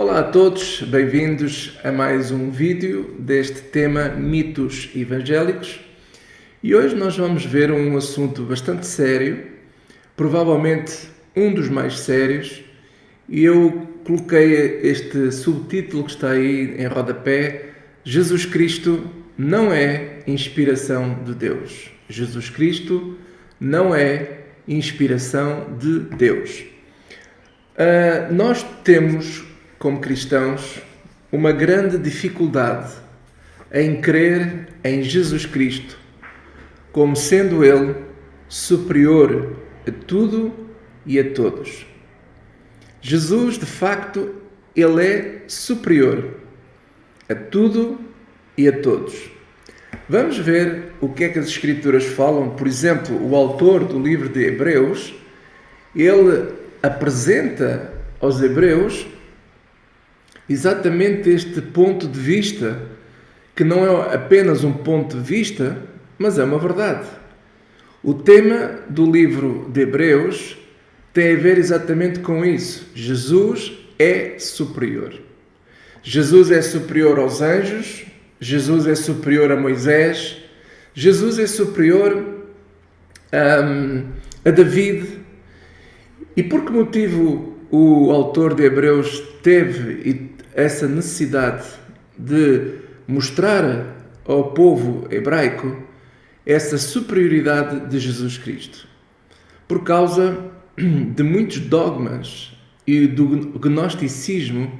Olá a todos, bem-vindos a mais um vídeo deste tema mitos evangélicos. E hoje nós vamos ver um assunto bastante sério, provavelmente um dos mais sérios, e eu coloquei este subtítulo que está aí em rodapé: Jesus Cristo não é inspiração de Deus. Jesus Cristo não é inspiração de Deus. Nós temos, como cristãos, uma grande dificuldade em crer em Jesus Cristo como sendo Ele superior a tudo e a todos. Jesus, de facto, Ele é superior a tudo e a todos. Vamos ver o que é que as Escrituras falam. Por exemplo, o autor do livro de Hebreus, ele apresenta aos Hebreus exatamente este ponto de vista, que não é apenas um ponto de vista, mas é uma verdade. O tema do livro de Hebreus tem a ver exatamente com isso. Jesus é superior. Jesus é superior aos anjos, Jesus é superior a Moisés, Jesus é superior a David. E por que motivo o autor de Hebreus teve essa necessidade de mostrar ao povo hebraico essa superioridade de Jesus Cristo? Por causa de muitos dogmas e do gnosticismo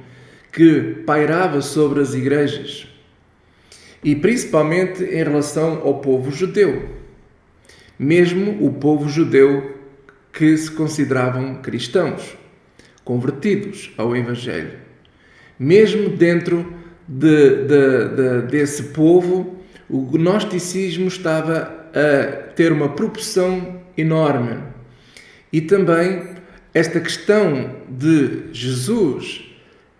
que pairava sobre as igrejas, e principalmente em relação ao povo judeu, mesmo o povo judeu que se consideravam cristãos, convertidos ao Evangelho. Mesmo dentro desse povo, o gnosticismo estava a ter uma proporção enorme. E também esta questão de Jesus,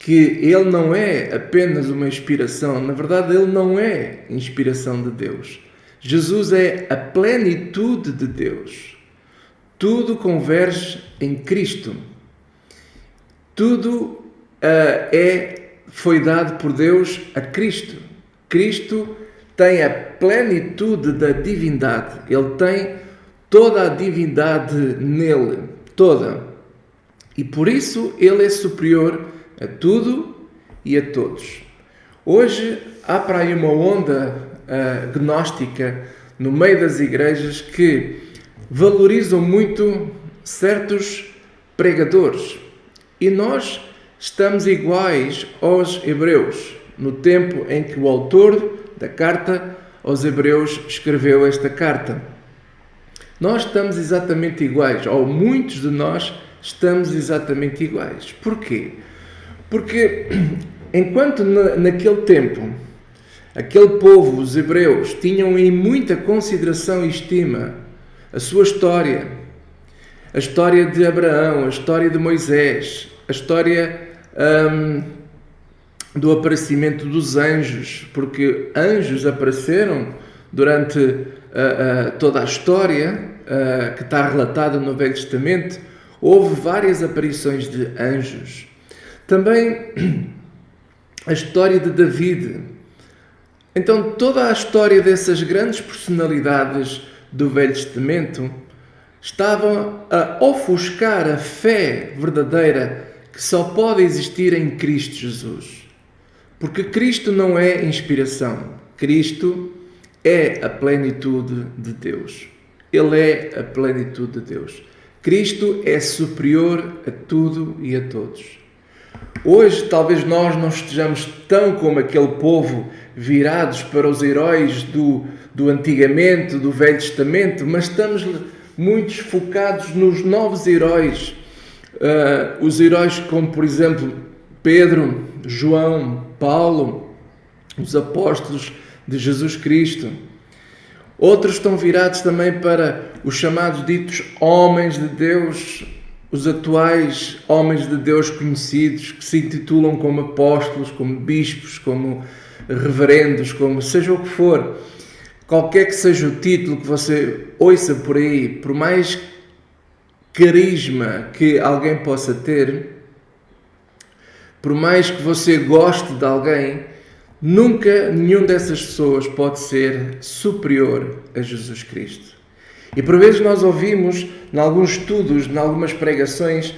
que ele não é apenas uma inspiração, na verdade ele não é inspiração de Deus. Jesus é a plenitude de Deus. Tudo converge em Cristo. Tudo foi dado por Deus a Cristo. Cristo tem a plenitude da divindade. Ele tem toda a divindade nele, toda. E por isso ele é superior a tudo e a todos. Hoje há para aí uma onda gnóstica no meio das igrejas que valorizam muito certos pregadores. E nós estamos iguais aos hebreus, no tempo em que o autor da carta aos Hebreus escreveu esta carta. Nós estamos exatamente iguais, ou muitos de nós estamos exatamente iguais. Porquê? Porque enquanto naquele tempo, aquele povo, os hebreus, tinham em muita consideração e estima a sua história, a história de Abraão, a história de Moisés, a história do aparecimento dos anjos, porque anjos apareceram durante toda a história que está relatada no Velho Testamento. Houve várias aparições de anjos. Também a história de David. Então, toda a história dessas grandes personalidades do Velho Testamento estava a ofuscar a fé verdadeira que só pode existir em Cristo Jesus. Porque Cristo não é inspiração. Cristo é a plenitude de Deus. Ele é a plenitude de Deus. Cristo é superior a tudo e a todos. Hoje, talvez nós não estejamos tão como aquele povo virados para os heróis do antigamente, do Velho Testamento, mas estamos muito focados nos novos heróis. Os heróis como, por exemplo, Pedro, João, Paulo, os apóstolos de Jesus Cristo. Outros estão virados também para os chamados ditos homens de Deus, os atuais homens de Deus conhecidos, que se intitulam como apóstolos, como bispos, como reverendos, como seja o que for. Qualquer que seja o título que você ouça por aí, por mais carisma que alguém possa ter, por mais que você goste de alguém, nunca nenhum dessas pessoas pode ser superior a Jesus Cristo. E por vezes nós ouvimos, em alguns estudos, em algumas pregações,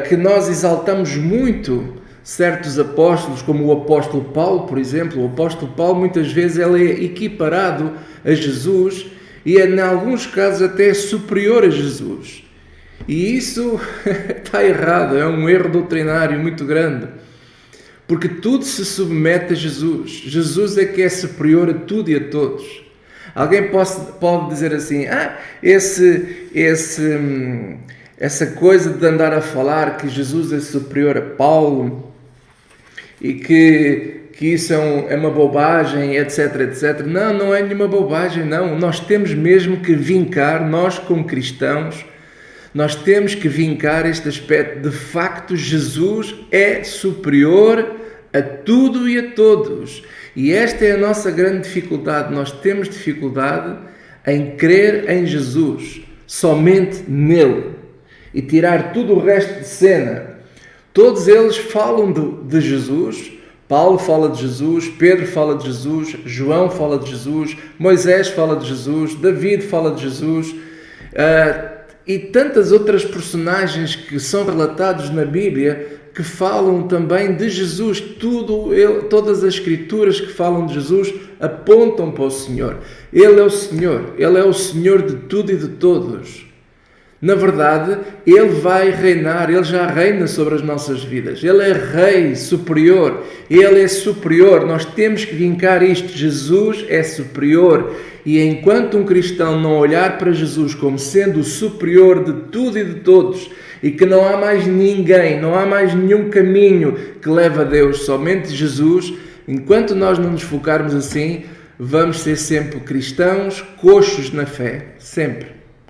que nós exaltamos muito certos apóstolos, como o apóstolo Paulo, por exemplo. O apóstolo Paulo, muitas vezes, ele é equiparado a Jesus e, em alguns casos, até é superior a Jesus. E isso está errado, é um erro doutrinário muito grande. Porque tudo se submete a Jesus. Jesus é que é superior a tudo e a todos. Alguém pode dizer assim, essa coisa de andar a falar que Jesus é superior a Paulo e que isso é uma bobagem, etc, etc. Não, não é nenhuma bobagem, não. Nós temos mesmo que vincar, nós como cristãos, nós temos que vincar este aspecto. De facto, Jesus é superior a tudo e a todos. E esta é a nossa grande dificuldade. Nós temos dificuldade em crer em Jesus, somente nele, e tirar tudo o resto de cena. Todos eles falam de Jesus. Paulo fala de Jesus, Pedro fala de Jesus, João fala de Jesus, Moisés fala de Jesus, David fala de Jesus, e tantas outras personagens que são relatados na Bíblia que falam também de Jesus. Todas as escrituras que falam de Jesus apontam para o Senhor. Ele é o Senhor. Ele é o Senhor de tudo e de todos. Na verdade, Ele vai reinar. Ele já reina sobre as nossas vidas. Ele é Rei superior. Ele é superior. Nós temos que vincar isto. Jesus é superior. E enquanto um cristão não olhar para Jesus como sendo o superior de tudo e de todos, e que não há mais ninguém, não há mais nenhum caminho que leve a Deus, somente Jesus, enquanto nós não nos focarmos assim, vamos ser sempre cristãos coxos na fé. Sempre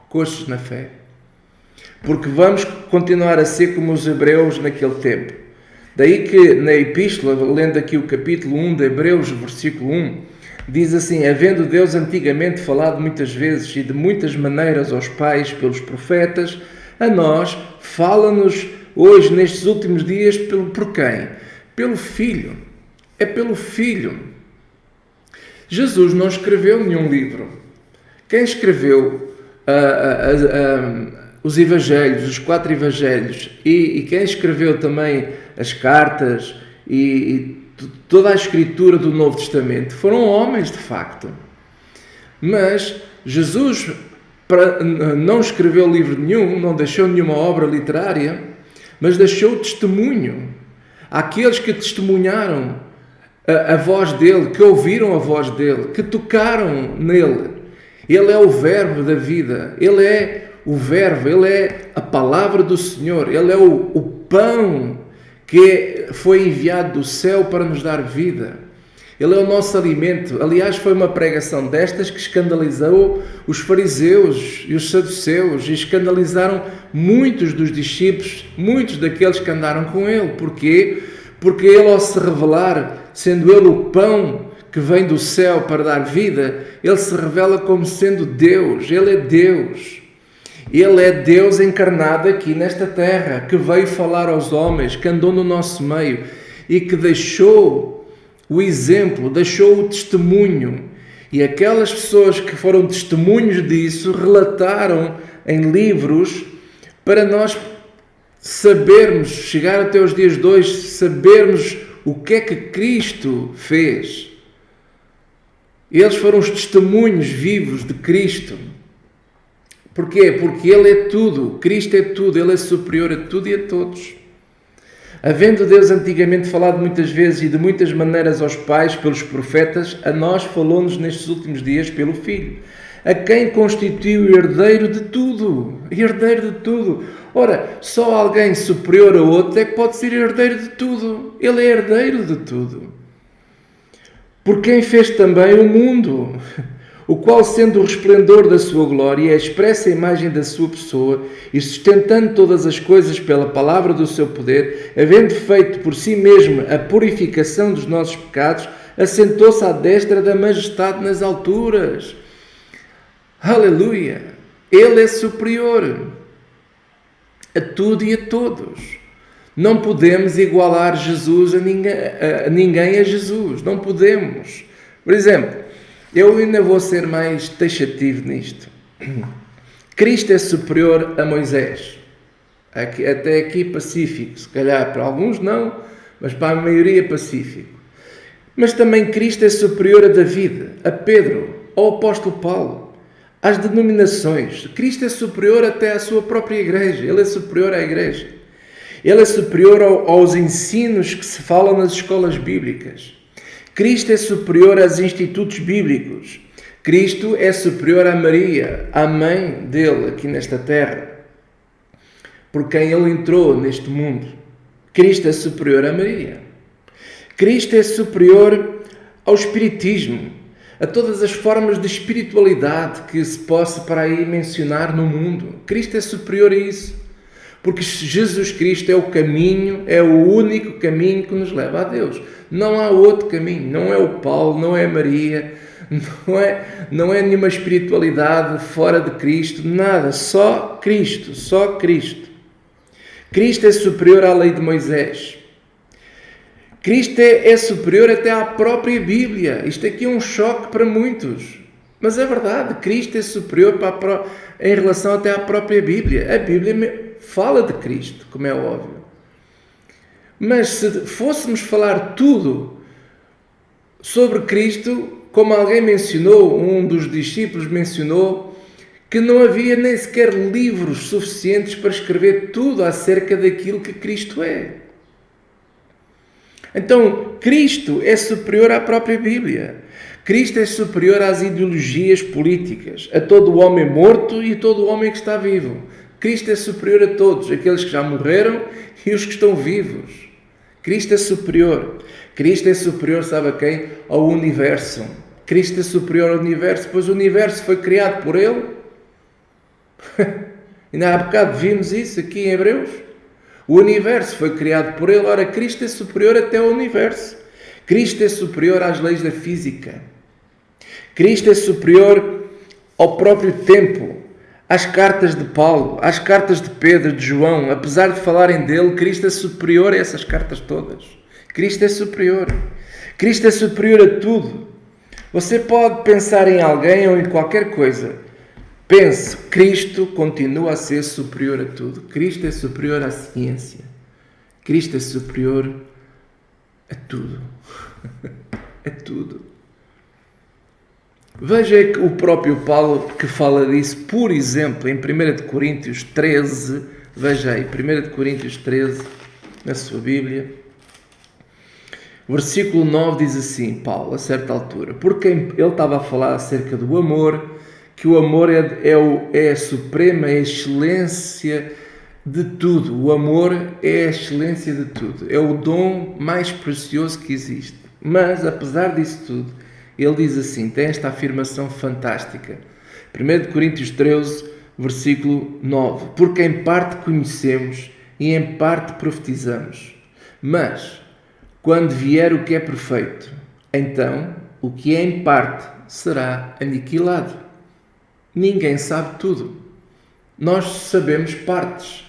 coxos na fé. Porque vamos continuar a ser como os hebreus naquele tempo. Daí que na epístola, lendo aqui o capítulo 1 de Hebreus, versículo 1, diz assim: havendo Deus antigamente falado muitas vezes e de muitas maneiras aos pais pelos profetas, a nós fala-nos hoje, nestes últimos dias, por quem? Pelo Filho. É pelo Filho. Jesus não escreveu nenhum livro. Quem escreveu os Evangelhos, os 4 Evangelhos, e quem escreveu também as cartas e toda a escritura do Novo Testamento foram homens, de facto. Mas Jesus não escreveu livro nenhum, não deixou nenhuma obra literária, mas deixou testemunho àqueles que testemunharam a voz dele, que ouviram a voz dele, que tocaram nele. Ele é o verbo da vida, ele é o verbo, ele é a palavra do Senhor, ele é o pão que foi enviado do céu para nos dar vida. Ele é o nosso alimento. Aliás, foi uma pregação destas que escandalizou os fariseus e os saduceus, e escandalizaram muitos dos discípulos, muitos daqueles que andaram com ele. Porquê? Porque ele, ao se revelar, sendo ele o pão que vem do céu para dar vida, ele se revela como sendo Deus. Ele é Deus. Ele é Deus encarnado aqui nesta terra, que veio falar aos homens, que andou no nosso meio e que deixou o exemplo, deixou o testemunho. E aquelas pessoas que foram testemunhos disso relataram em livros para nós sabermos, chegar até os dias de hoje, sabermos o que é que Cristo fez. Eles foram os testemunhos vivos de Cristo. Porquê? Porque Ele é tudo, Cristo é tudo, Ele é superior a tudo e a todos. Havendo Deus antigamente falado muitas vezes e de muitas maneiras aos pais pelos profetas, a nós falou-nos nestes últimos dias pelo Filho, a quem constituiu o herdeiro de tudo. Herdeiro de tudo. Ora, só alguém superior a outro é que pode ser herdeiro de tudo. Ele é herdeiro de tudo. Por quem fez também o mundo, o qual, sendo o resplendor da sua glória e a expressa imagem da sua pessoa, e sustentando todas as coisas pela palavra do seu poder, havendo feito por si mesmo a purificação dos nossos pecados, assentou-se à destra da majestade nas alturas. Aleluia! Ele é superior a tudo e a todos. Não podemos igualar Jesus a ninguém a Jesus. Não podemos. Por exemplo, eu ainda vou ser mais taxativo nisto. Cristo é superior a Moisés. Até aqui pacífico. Se calhar para alguns não, mas para a maioria pacífico. Mas também Cristo é superior a David, a Pedro, ao apóstolo Paulo, às denominações. Cristo é superior até à sua própria igreja. Ele é superior à igreja. Ele é superior aos ensinos que se falam nas escolas bíblicas. Cristo é superior aos institutos bíblicos. Cristo é superior a Maria, a mãe dele aqui nesta terra, por quem ele entrou neste mundo. Cristo é superior a Maria. Cristo é superior ao espiritismo, a todas as formas de espiritualidade que se possa para aí mencionar no mundo. Cristo é superior a isso, porque Jesus Cristo é o caminho, é o único caminho que nos leva a Deus. Não há outro caminho, não é o Paulo, não é Maria, não é nenhuma espiritualidade fora de Cristo, nada, só Cristo, só Cristo. Cristo é superior à lei de Moisés. Cristo é superior até à própria Bíblia. Isto aqui é um choque para muitos, mas é verdade. Cristo é superior em relação até à própria Bíblia. A Bíblia fala de Cristo, como é óbvio. Mas se fôssemos falar tudo sobre Cristo, como alguém mencionou, um dos discípulos mencionou, que não havia nem sequer livros suficientes para escrever tudo acerca daquilo que Cristo é. Então, Cristo é superior à própria Bíblia. Cristo é superior às ideologias políticas, a todo o homem morto e a todo o homem que está vivo. Cristo é superior a todos, aqueles que já morreram e os que estão vivos. Cristo é superior. Cristo é superior, sabe a quem? Ao universo. Cristo é superior ao universo, pois o universo foi criado por Ele. Ainda há bocado vimos isso aqui em Hebreus. O universo foi criado por Ele. Ora, Cristo é superior até ao universo. Cristo é superior às leis da física. Cristo é superior ao próprio tempo, às cartas de Paulo, às cartas de Pedro, de João. Apesar de falarem dele, Cristo é superior a essas cartas todas. Cristo é superior. Cristo é superior a tudo. Você pode pensar em alguém ou em qualquer coisa. Pense, Cristo continua a ser superior a tudo. Cristo é superior à ciência. Cristo é superior a tudo. A tudo. Veja que o próprio Paulo que fala disso, por exemplo, em 1 Coríntios 13, veja aí, 1 Coríntios 13, na sua Bíblia, versículo 9 diz assim, Paulo, a certa altura, porque ele estava a falar acerca do amor, que o amor é a suprema excelência de tudo. O amor é a excelência de tudo. É o dom mais precioso que existe. Mas, apesar disso tudo, ele diz assim, tem esta afirmação fantástica. 1 Coríntios 13, versículo 9. Porque em parte conhecemos e em parte profetizamos. Mas, quando vier o que é perfeito, então o que é em parte será aniquilado. Ninguém sabe tudo. Nós sabemos partes.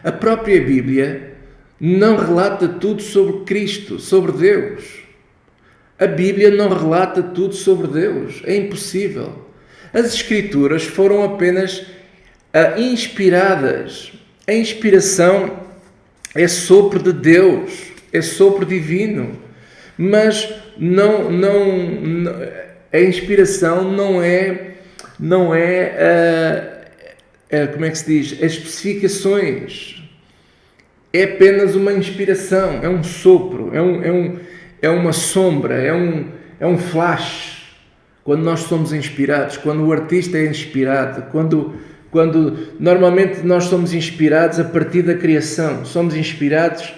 A própria Bíblia não relata tudo sobre Cristo, sobre Deus. A Bíblia não relata tudo sobre Deus. É impossível. As Escrituras foram apenas inspiradas. A inspiração é sopro de Deus, é sopro divino. Mas a inspiração não é como é que se diz? As especificações. É apenas uma inspiração, é um sopro, é uma sombra, é um flash. Quando nós somos inspirados, quando o artista é inspirado, quando normalmente nós somos inspirados a partir da criação, somos inspirados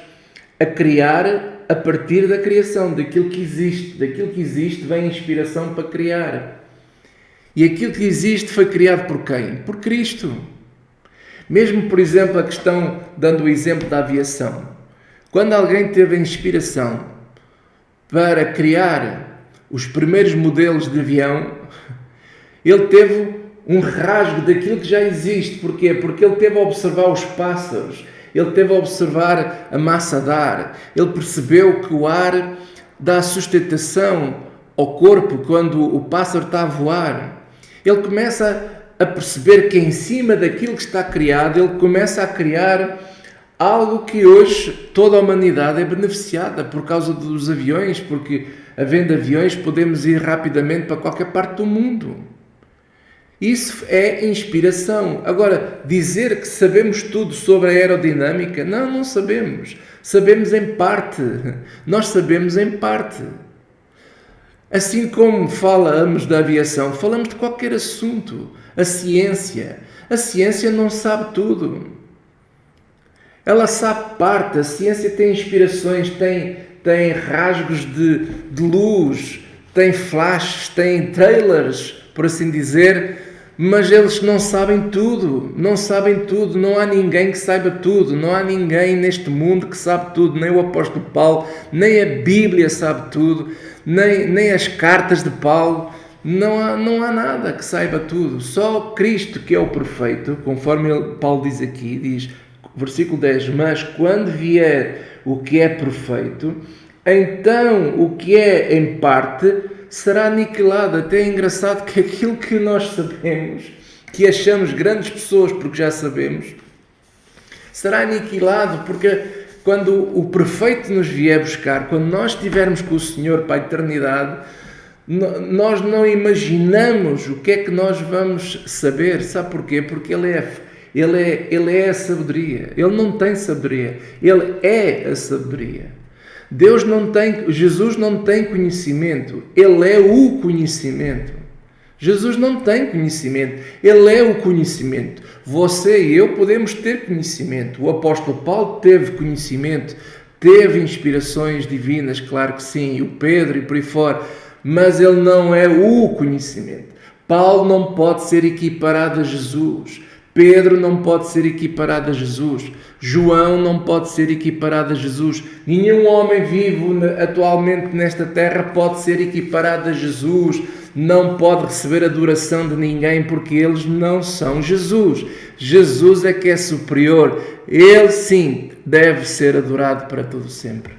a criar a partir da criação, daquilo que existe vem a inspiração para criar. E aquilo que existe foi criado por quem? Por Cristo. Mesmo, por exemplo, a questão, dando o exemplo da aviação. Quando alguém teve a inspiração para criar os primeiros modelos de avião, ele teve um rasgo daquilo que já existe. Porquê? Porque ele teve a observar os pássaros, ele teve a observar a massa de ar, ele percebeu que o ar dá sustentação ao corpo quando o pássaro está a voar. Ele começa a perceber que em cima daquilo que está criado, ele começa a criar algo que hoje toda a humanidade é beneficiada por causa dos aviões, porque havendo aviões podemos ir rapidamente para qualquer parte do mundo. Isso é inspiração. Agora, dizer que sabemos tudo sobre a aerodinâmica, não sabemos. Sabemos em parte. Nós sabemos em parte. Assim como falamos da aviação, falamos de qualquer assunto. A ciência não sabe tudo. Ela sabe parte. A ciência tem inspirações, tem rasgos de luz, tem flashes, tem trailers, por assim dizer, mas eles não sabem tudo, não há ninguém que saiba tudo, não há ninguém neste mundo que sabe tudo, nem o apóstolo Paulo, nem a Bíblia sabe tudo, nem as cartas de Paulo, não há nada que saiba tudo, só Cristo que é o perfeito, conforme Paulo diz aqui, diz, versículo 10, mas quando vier o que é perfeito, então o que é em parte será aniquilado. Até é engraçado que aquilo que nós sabemos, que achamos grandes pessoas porque já sabemos, será aniquilado, porque quando o perfeito nos vier buscar, quando nós estivermos com o Senhor para a eternidade, nós não imaginamos o que é que nós vamos saber. Sabe porquê? Porque Ele é a sabedoria. Ele não tem sabedoria. Ele é a sabedoria. Jesus não tem conhecimento, Ele é o conhecimento. Jesus não tem conhecimento, Ele é o conhecimento. Você e eu podemos ter conhecimento. O apóstolo Paulo teve conhecimento, teve inspirações divinas, claro que sim, e o Pedro e por aí fora, mas ele não é o conhecimento. Paulo não pode ser equiparado a Jesus. Pedro não pode ser equiparado a Jesus. João não pode ser equiparado a Jesus. Nenhum homem vivo atualmente nesta terra pode ser equiparado a Jesus. Não pode receber adoração de ninguém porque eles não são Jesus. Jesus é que é superior. Ele sim deve ser adorado para todo sempre.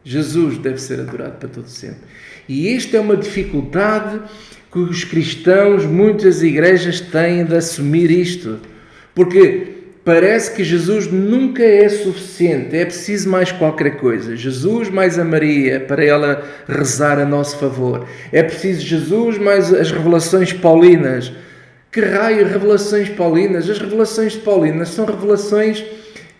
Jesus deve ser adorado para todo sempre. E isto é uma dificuldade que os cristãos, muitas igrejas têm de assumir isto. Porque parece que Jesus nunca é suficiente, é preciso mais qualquer coisa. Jesus mais a Maria, para ela rezar a nosso favor. É preciso Jesus mais as revelações paulinas. Que raio revelações paulinas? As revelações paulinas são revelações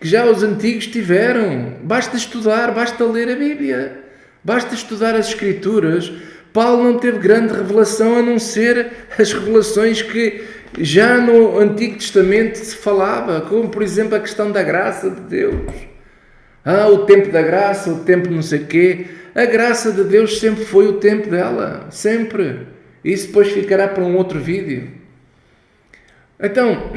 que já os antigos tiveram. Basta estudar, basta ler a Bíblia, basta estudar as Escrituras. Paulo não teve grande revelação a não ser as revelações que já no Antigo Testamento se falava, como por exemplo a questão da graça de Deus. O tempo da graça, o tempo não sei quê. A graça de Deus sempre foi o tempo dela, sempre. Isso depois ficará para um outro vídeo. Então,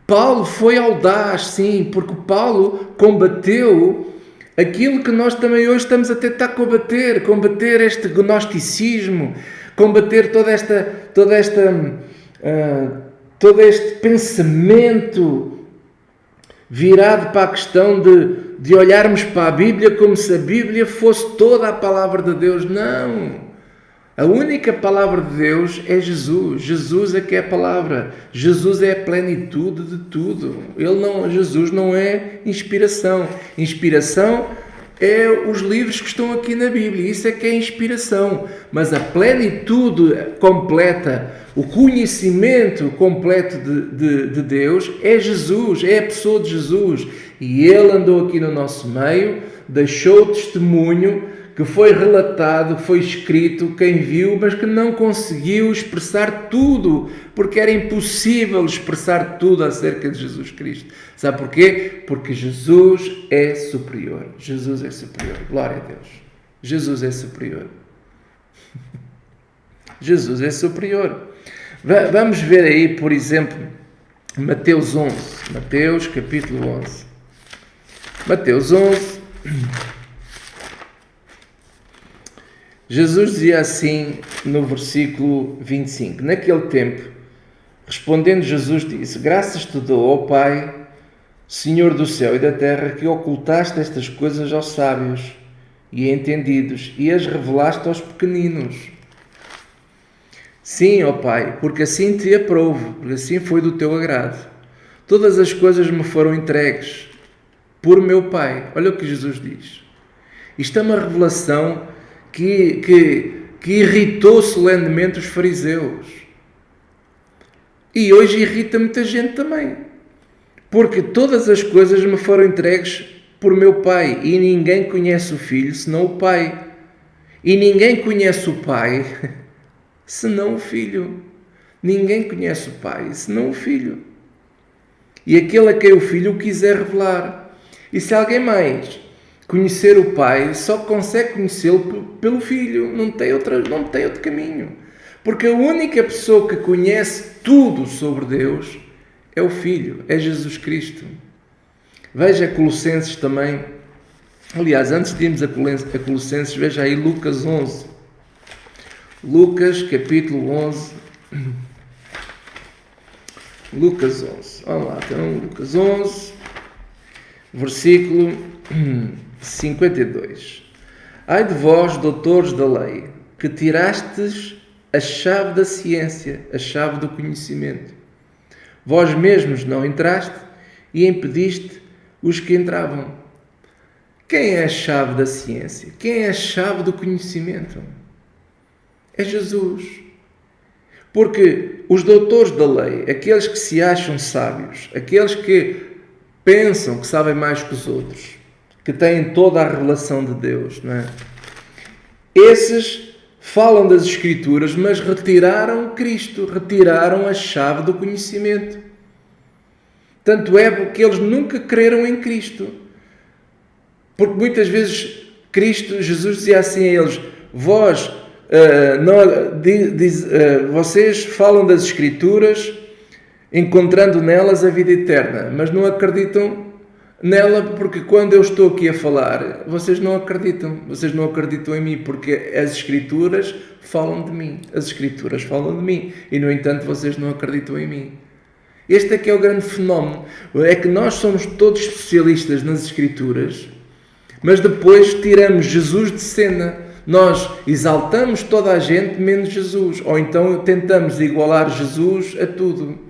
Paulo foi audaz, sim, porque Paulo combateu aquilo que nós também hoje estamos a tentar combater este gnosticismo, combater todo este pensamento virado para a questão de olharmos para a Bíblia como se a Bíblia fosse toda a palavra de Deus. Não! A única palavra de Deus é Jesus. Jesus é que é a palavra. Jesus é a plenitude de tudo. Jesus não é inspiração. Inspiração é os livros que estão aqui na Bíblia. Isso é que é inspiração. Mas a plenitude completa, o conhecimento completo de Deus é Jesus, é a pessoa de Jesus. E Ele andou aqui no nosso meio, deixou testemunho, que foi relatado, foi escrito, quem viu, mas que não conseguiu expressar tudo, porque era impossível expressar tudo acerca de Jesus Cristo. Sabe porquê? Porque Jesus é superior. Jesus é superior. Glória a Deus. Jesus é superior. Jesus é superior. Vamos ver aí, por exemplo, Mateus 11. Mateus capítulo 11. Mateus 11... Jesus dizia assim no versículo 25, naquele tempo, respondendo Jesus disse, graças te dou, ó Pai, Senhor do céu e da terra, que ocultaste estas coisas aos sábios e entendidos e as revelaste aos pequeninos. Sim, ó Pai, porque assim te aprovo, porque assim foi do teu agrado. Todas as coisas me foram entregues por meu Pai. Olha o que Jesus diz. Isto é uma revelação que irritou solenemente os fariseus. E hoje irrita muita gente também. Porque todas as coisas me foram entregues por meu Pai, e ninguém conhece o Filho senão o Pai. E ninguém conhece o Pai senão o Filho. Ninguém conhece o Pai senão o Filho. E aquele a quem o Filho o quiser revelar. E se alguém mais conhecer o Pai, só consegue conhecê-lo pelo Filho. Não tem outro caminho. Porque a única pessoa que conhece tudo sobre Deus é o Filho, é Jesus Cristo. Veja Colossenses também. Aliás, antes de irmos a Colossenses, veja aí Lucas 11. Lucas, capítulo 11. Lucas 11. Vamos lá, então, Lucas 11, versículo 52. Ai de vós, doutores da lei, que tirastes a chave da ciência, a chave do conhecimento. Vós mesmos não entraste e impediste os que entravam. Quem é a chave da ciência? Quem é a chave do conhecimento? É Jesus. Porque os doutores da lei, aqueles que se acham sábios, aqueles que pensam que sabem mais que os outros, que têm toda a revelação de Deus, não é? Esses falam das Escrituras, mas retiraram Cristo, retiraram a chave do conhecimento. Tanto é porque eles nunca creram em Cristo. Porque muitas vezes Jesus dizia assim a eles: vocês falam das Escrituras, encontrando nelas a vida eterna, mas não acreditam nela, porque quando eu estou aqui a falar, vocês não acreditam em mim, porque as Escrituras falam de mim, e no entanto vocês não acreditam em mim. Este é que é o grande fenómeno, é que nós somos todos especialistas nas Escrituras, mas depois tiramos Jesus de cena. Nós exaltamos toda a gente menos Jesus, ou então tentamos igualar Jesus a tudo.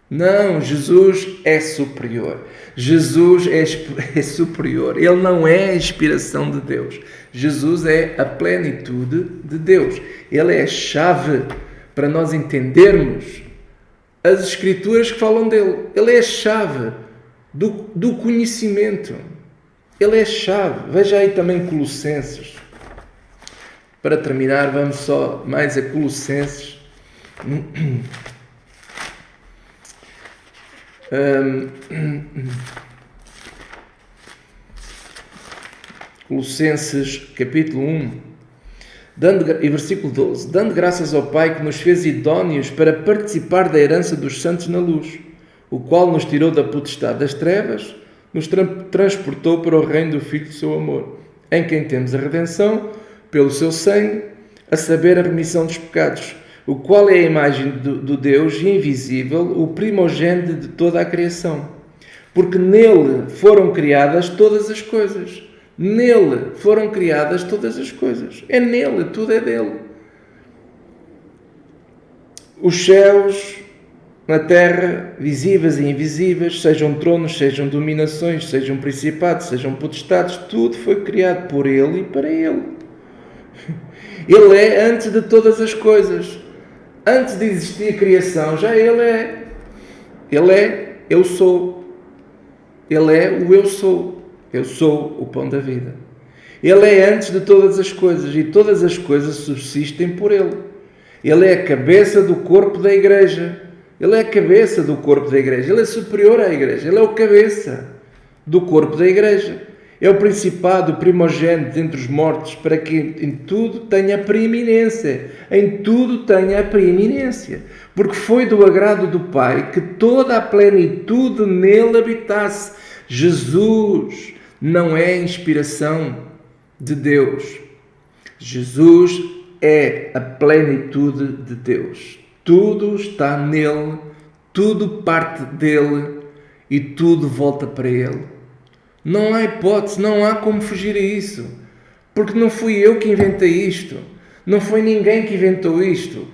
Não, Jesus é superior. Jesus é superior. Ele não é a inspiração de Deus. Jesus é a plenitude de Deus. Ele é a chave para nós entendermos as Escrituras que falam dele. Ele é a chave do conhecimento. Ele é a chave. Veja aí também Colossenses. Para terminar, vamos só mais a Colossenses. Colossenses capítulo 1 e versículo 12: dando graças ao Pai que nos fez idóneos para participar da herança dos santos na luz, o qual nos tirou da potestade das trevas, nos transportou para o reino do Filho do seu amor, em quem temos a redenção pelo seu sangue, a saber, a remissão dos pecados, o qual é a imagem do Deus invisível, o primogênito de toda a criação. Porque nele foram criadas todas as coisas. Nele foram criadas todas as coisas. É nele, tudo é dele. Os céus, na terra, visíveis e invisíveis, sejam tronos, sejam dominações, sejam principados, sejam potestades, tudo foi criado por ele e para ele. Ele é antes de todas as coisas. Antes de existir a criação, já ele é. Ele é, eu sou. Ele é o eu sou. Eu sou o pão da vida. Ele é antes de todas as coisas, e todas as coisas subsistem por ele. Ele é a cabeça do corpo da igreja. Ele é a cabeça do corpo da igreja. Ele é superior à igreja. Ele é o cabeça do corpo da igreja. É o principado, o primogênito entre os mortos, para que em tudo tenha preeminência. Em tudo tenha a preeminência. Porque foi do agrado do Pai que toda a plenitude nele habitasse. Jesus não é a inspiração de Deus. Jesus é a plenitude de Deus. Tudo está nele, tudo parte dele. e tudo volta para Ele. Não há hipótese, não há como fugir a isso. Porque não fui eu que inventei isto. Não foi ninguém que inventou isto.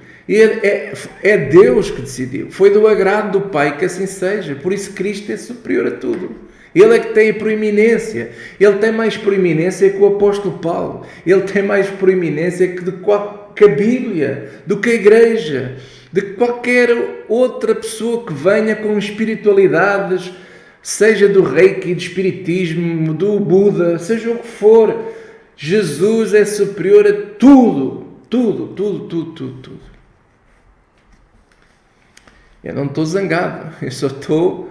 É Deus que decidiu. Foi do agrado do Pai que assim seja. Por isso Cristo é superior a tudo. Ele é que tem a proeminência. Ele tem mais proeminência que o apóstolo Paulo. Ele tem mais proeminência que a Bíblia, do que a Igreja, de qualquer outra pessoa que venha com espiritualidades, seja do Reiki, do Espiritismo, do Buda, seja o que for. Jesus é superior a tudo. Tudo. Eu não estou zangado. Eu só estou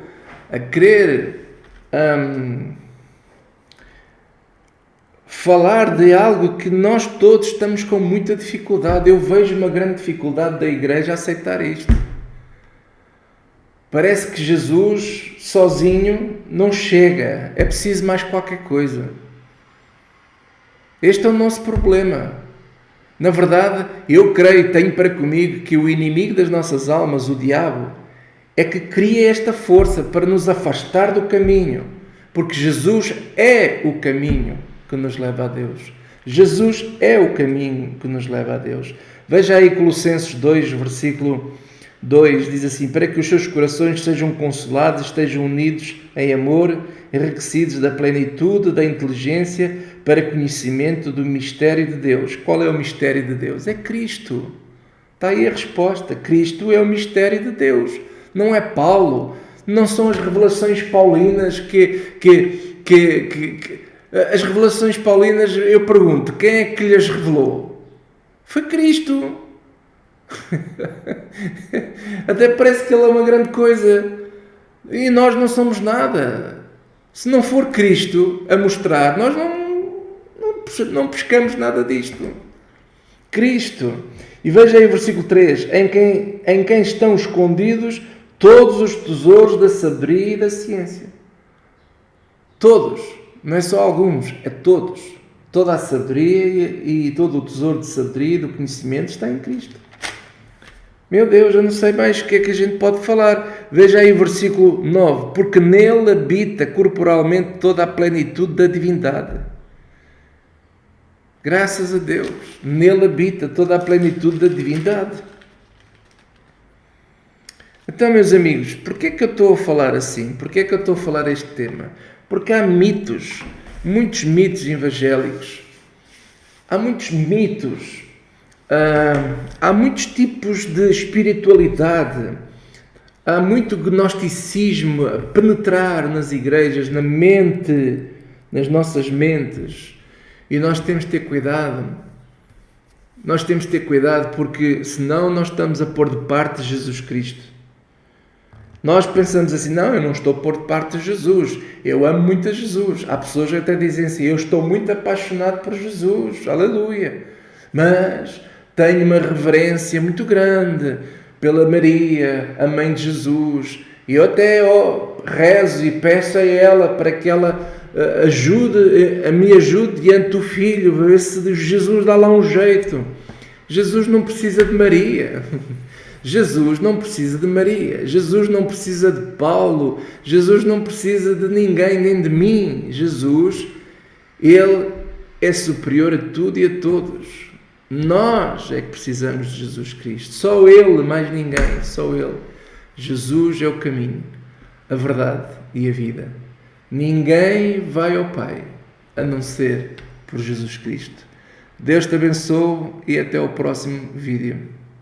a querer falar de algo que nós todos estamos com muita dificuldade. Eu vejo uma grande dificuldade da Igreja a aceitar isto. Parece que Jesus sozinho não chega. É preciso mais qualquer coisa. Este é o nosso problema. Na verdade, eu creio, tenho para comigo, que o inimigo das nossas almas, o diabo, é que cria esta força para nos afastar do caminho. Porque Jesus é o caminho que nos leva a Deus. Jesus é o caminho que nos leva a Deus. Veja aí Colossenses 2, versículo 2, diz assim: para que os seus corações sejam consolados, estejam unidos em amor, enriquecidos da plenitude da inteligência, para conhecimento do mistério de Deus. Qual é o mistério de Deus? É Cristo. Está aí a resposta. Cristo é o mistério de Deus. Não é Paulo. Não são as revelações paulinas as revelações paulinas, eu pergunto, quem é que lhes revelou? Foi Cristo. Até parece que Ele é uma grande coisa. E nós não somos nada. Se não for Cristo a mostrar, nós não pescamos nada disto. Cristo. E veja aí o versículo 3. Em quem estão escondidos todos os tesouros da sabedoria e da ciência. Todos. Não é só alguns. É todos. Toda a sabedoria e todo o tesouro de sabedoria e do conhecimento está em Cristo. Meu Deus, eu não sei mais o que é que a gente pode falar. Veja aí o versículo 9. Porque nele habita corporalmente toda a plenitude da divindade. Graças a Deus. Nele habita toda a plenitude da divindade. Então, meus amigos, porquê é que eu estou a falar assim? Porquê é que eu estou a falar este tema? Porque há mitos, muitos mitos evangélicos. Há muitos mitos. Há muitos tipos de espiritualidade, há muito gnosticismo a penetrar nas igrejas, na mente, nas nossas mentes, e nós temos de ter cuidado. Nós temos de ter cuidado porque senão nós estamos a pôr de parte Jesus Cristo. Nós pensamos assim, não, eu não estou a pôr de parte de Jesus, eu amo muito a Jesus. Há pessoas que até dizem assim, eu estou muito apaixonado por Jesus, aleluia, mas tenho uma reverência muito grande pela Maria, a mãe de Jesus, e eu até rezo e peço a ela para que ela me ajude diante do Filho, ver se Jesus dá lá um jeito. Jesus não precisa de Maria. Jesus não precisa de Maria. Jesus não precisa de Paulo. Jesus não precisa de ninguém, nem de mim. Jesus, Ele é superior a tudo e a todos. Nós é que precisamos de Jesus Cristo. Só Ele, mais ninguém. Só Ele. Jesus é o caminho, a verdade e a vida. Ninguém vai ao Pai a não ser por Jesus Cristo. Deus te abençoe e até o próximo vídeo.